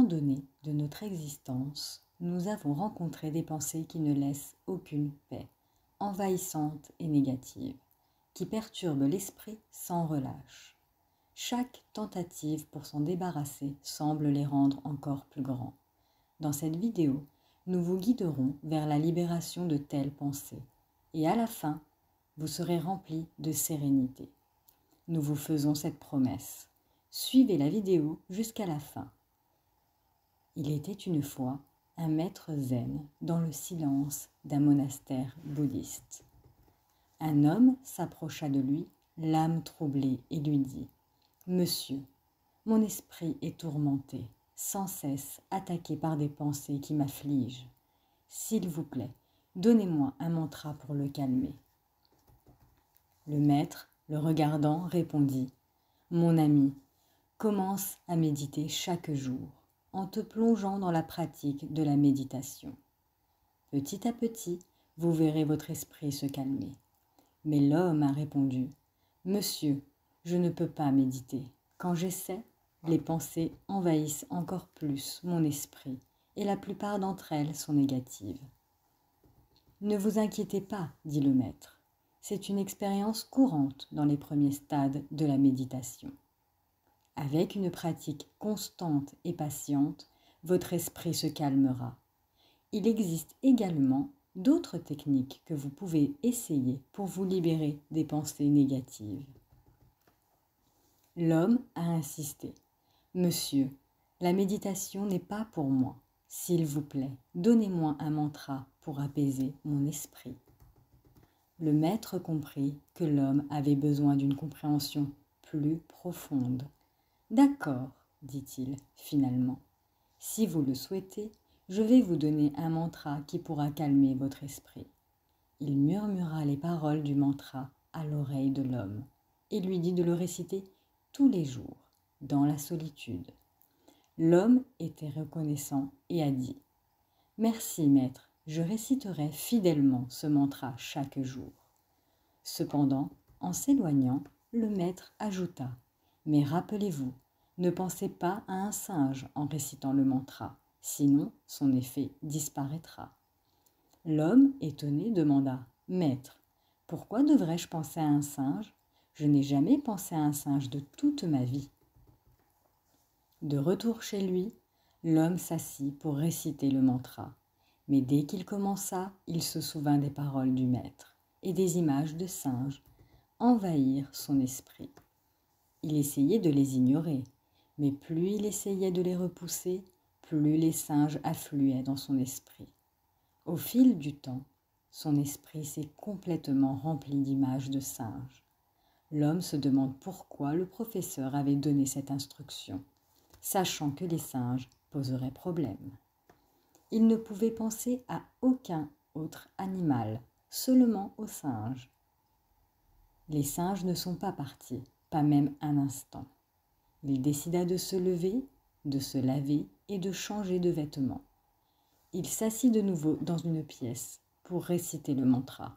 donné de notre existence, nous avons rencontré des pensées qui ne laissent aucune paix, envahissantes et négatives, qui perturbent l'esprit sans relâche. Chaque tentative pour s'en débarrasser semble les rendre encore plus grands. Dans cette vidéo, nous vous guiderons vers la libération de telles pensées, et à la fin, vous serez remplis de sérénité. Nous vous faisons cette promesse. Suivez la vidéo jusqu'à la fin. Il était une fois un maître zen dans le silence d'un monastère bouddhiste. Un homme s'approcha de lui, l'âme troublée, et lui dit « Monsieur, mon esprit est tourmenté, sans cesse attaqué par des pensées qui m'affligent. S'il vous plaît, donnez-moi un mantra pour le calmer. » Le maître, le regardant, répondit « Mon ami, commence à méditer chaque jour en te plongeant dans la pratique de la méditation. Petit à petit, vous verrez votre esprit se calmer. » Mais l'homme a répondu « Monsieur, je ne peux pas méditer. Quand j'essaie, les pensées envahissent encore plus mon esprit et la plupart d'entre elles sont négatives. » « Ne vous inquiétez pas, dit le maître. C'est une expérience courante dans les premiers stades de la méditation. Avec une pratique constante et patiente, votre esprit se calmera. Il existe également d'autres techniques que vous pouvez essayer pour vous libérer des pensées négatives. L'homme a insisté. « Monsieur, la méditation n'est pas pour moi. S'il vous plaît, donnez-moi un mantra pour apaiser mon esprit. » Le maître comprit que l'homme avait besoin d'une compréhension plus profonde. « D'accord, dit-il finalement. Si vous le souhaitez, je vais vous donner un mantra qui pourra calmer votre esprit. » Il murmura les paroles du mantra à l'oreille de l'homme et lui dit de le réciter tous les jours, dans la solitude. L'homme était reconnaissant et a dit « Merci, maître, je réciterai fidèlement ce mantra chaque jour. » Cependant, en s'éloignant, le maître ajouta « Mais rappelez-vous, ne pensez pas à un singe en récitant le mantra, sinon son effet disparaîtra. » L'homme, étonné, demanda « Maître, pourquoi devrais-je penser à un singe? Je n'ai jamais pensé à un singe de toute ma vie. » De retour chez lui, l'homme s'assit pour réciter le mantra. Mais dès qu'il commença, il se souvint des paroles du maître, et des images de singes envahirent son esprit. Il essayait de les ignorer, mais plus il essayait de les repousser, plus les singes affluaient dans son esprit. Au fil du temps, son esprit s'est complètement rempli d'images de singes. L'homme se demande pourquoi le professeur avait donné cette instruction, sachant que les singes poseraient problème. Il ne pouvait penser à aucun autre animal, seulement aux singes. Les singes ne sont pas partis, pas même un instant. Il décida de se lever, de se laver et de changer de vêtements. Il s'assit de nouveau dans une pièce pour réciter le mantra.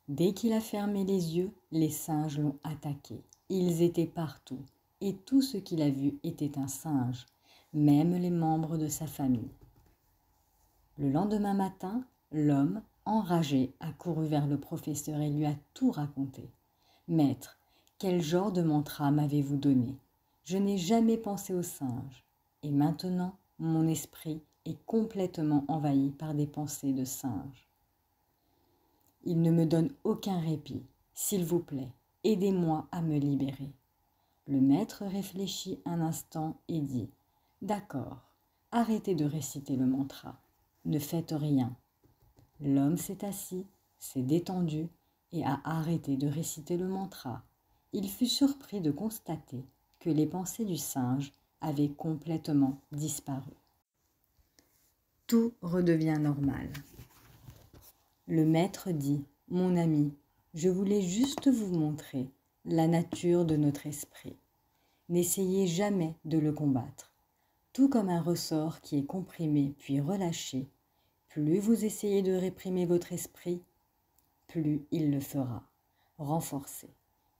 Dès qu'il a fermé les yeux, les singes l'ont attaqué. Ils étaient partout, et tout ce qu'il a vu était un singe, même les membres de sa famille. Le lendemain matin, l'homme, enragé, a couru vers le professeur et lui a tout raconté. « Maître, quel genre de mantra m'avez-vous donné? Je n'ai jamais pensé aux singes, et maintenant mon esprit est complètement envahi par des pensées de singes. Il ne me donne aucun répit. S'il vous plaît, aidez-moi à me libérer. » Le maître réfléchit un instant et dit « D'accord, arrêtez de réciter le mantra. Ne faites rien. » L'homme s'est assis, s'est détendu et a arrêté de réciter le mantra. Il fut surpris de constater que les pensées du singe avaient complètement disparu. Tout redevient normal. Le maître dit « Mon ami, je voulais juste vous montrer la nature de notre esprit. N'essayez jamais de le combattre. Tout comme un ressort qui est comprimé puis relâché, plus vous essayez de réprimer votre esprit, plus il le fera. Renforcez.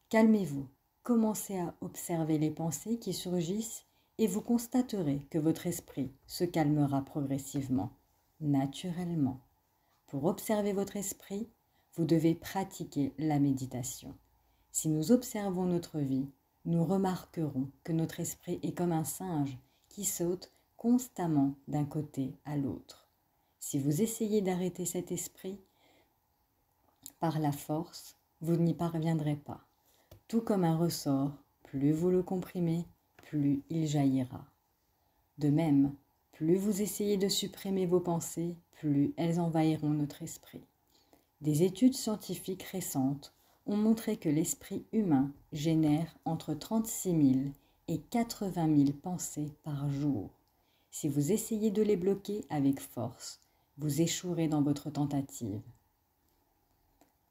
Calmez-vous. Commencez à observer les pensées qui surgissent et vous constaterez que votre esprit se calmera progressivement, naturellement. Pour observer votre esprit, vous devez pratiquer la méditation. Si nous observons notre vie, nous remarquerons que notre esprit est comme un singe qui saute constamment d'un côté à l'autre. Si vous essayez d'arrêter cet esprit par la force, vous n'y parviendrez pas. Tout comme un ressort, plus vous le comprimez, plus il jaillira. De même, plus vous essayez de supprimer vos pensées, plus elles envahiront notre esprit. Des études scientifiques récentes ont montré que l'esprit humain génère entre 36 000 et 80 000 pensées par jour. Si vous essayez de les bloquer avec force, vous échouerez dans votre tentative.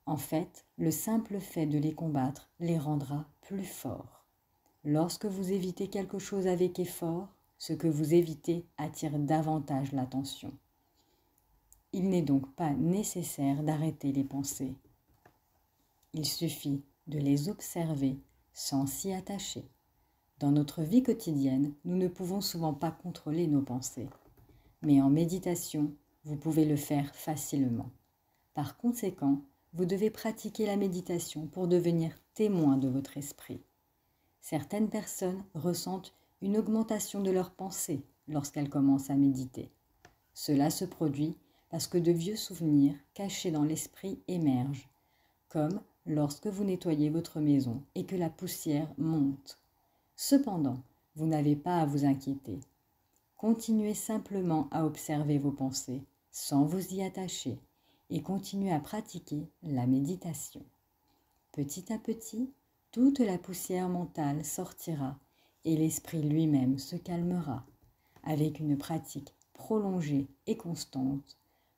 En fait, le simple fait de les combattre les rendra plus forts. Lorsque vous évitez quelque chose avec effort, ce que vous évitez attire davantage l'attention. Il n'est donc pas nécessaire d'arrêter les pensées. Il suffit de les observer sans s'y attacher. Dans notre vie quotidienne, nous ne pouvons souvent pas contrôler nos pensées. Mais en méditation, vous pouvez le faire facilement. Par conséquent, vous devez pratiquer la méditation pour devenir témoin de votre esprit. Certaines personnes ressentent une augmentation de leurs pensées lorsqu'elles commencent à méditer. Cela se produit parce que de vieux souvenirs cachés dans l'esprit émergent, comme lorsque vous nettoyez votre maison et que la poussière monte. Cependant, vous n'avez pas à vous inquiéter. Continuez simplement à observer vos pensées sans vous y attacher et continuez à pratiquer la méditation. Petit à petit, toute la poussière mentale sortira et l'esprit lui-même se calmera. Avec une pratique prolongée et constante,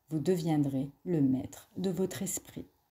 vous deviendrez le maître de votre esprit.